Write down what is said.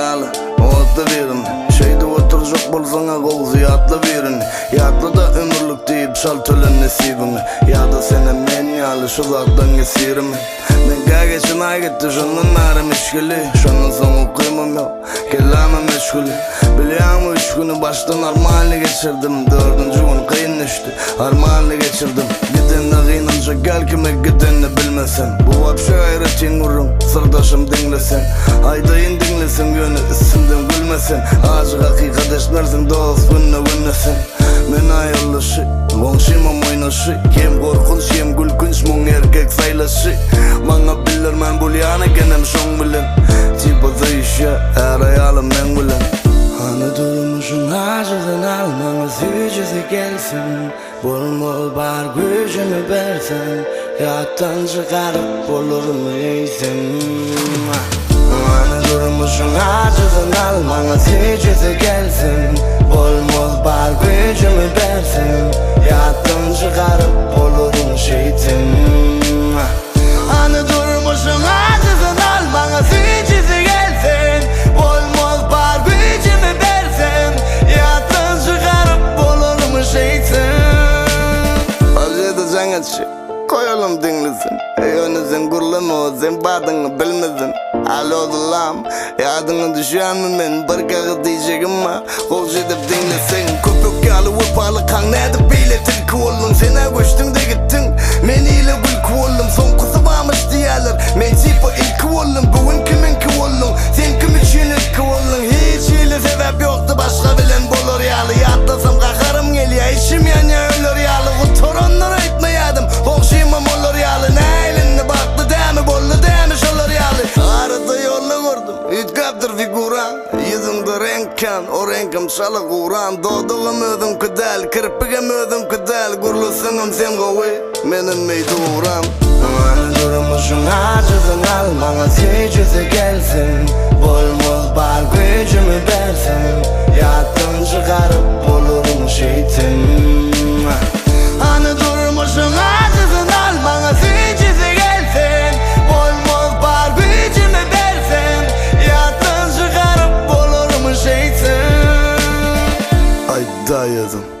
ýaly otda berin. Şeýde oturjak bolsaňa gol ziyatly berin. Ýatly da ömürlük diýip şal tölen nesibini. Ýa-da sene men ýaly şu zatdan gesirim. Men geçen ay gitti şondan nara meşguli. Şondan soň ukyymam ýok, kelamam meşguli. Bilýärmi 3 güni başdan armanly geçirdim. 4-nji gün kıyın düşdi, armanly geçirdim. Gidende gynança gel kime gidende bilmesen. Bu wapşa gayretin gurrun, sırdaşım dinlesen. Aydaýyn dinlesen göni isimden gülmesen. Aşy hakykat eşmersin dost günne günnesen. Men aýylyşy, goňşymam oýnaşy. Hem gorkunç hem gülkünç muň erkek saýlaşy. Maňa bilirmen bolýan ekenem şoň bilen. Tipa zayşya her aýalym men bilen. Hani durmuşum acıdan almaňa süýjesi gelsin. Bolmol bar güýjümi bersen. Ýatdan çykaryp bolurmy eýsen. Hani durmuşum acıdan almaňa süýjesi gelsin. Bolmol bar güýjümi bersen. Ýatdan çykaryp bolurmy eýsen. Hani durmuşum acıdan almaňa süýjesi gelsin. Bolmol bar güýjümi bersen. Ýatdan çykaryp bolurmy eýsen. Ajyda jaňaçy koyalım dinlesin. Ýöne sen gurlama, sen badyňy bilmedin. Alo dilam, ýadyňa düşýärmi men bir gagy diýjegim ma? Goş edip dinlesen. Köpük ýaly wepaly kaň näde beýle tilki boldun. Sene göçdüň-de gitdiň, men ile gülki boldum. Soňkusy barmyş diýerler, men tipa ilki boldum. Bugün kiminki boldun, sen kim üçin ilki boldun? Hiç ile sebäp ýokdy, başga bilen bolar ýaly. Ýatlasam gakarym gelýär, işim ýanýar öler ýaly. Gutoranlar aýtmaýardım, goňşymam olar ýaly. Näýlinde bakdy dämi boldy dämi şolar ýaly. Arada ýolly gördüm, üýtgäpdir figuran. Ýüzüňde reňkan, o reňkim şaly guran. Dodugym özüňki däl, kirpigim özüňki däl. Gurlusyňam sen gowy, menen meýduram. Hani durmuşum acıdan almaňa süýjesi gelsin. Bolmaz bar güýjümi bersen. Ýatdan çykaryp bolurmy eýsen. Hani durmuşum acıdan almaňa süýjesi gelsin. Bolmaz bar güýjümi bersen. Ýatdan çykaryp bolurmy eýsen. Aýda ýazım.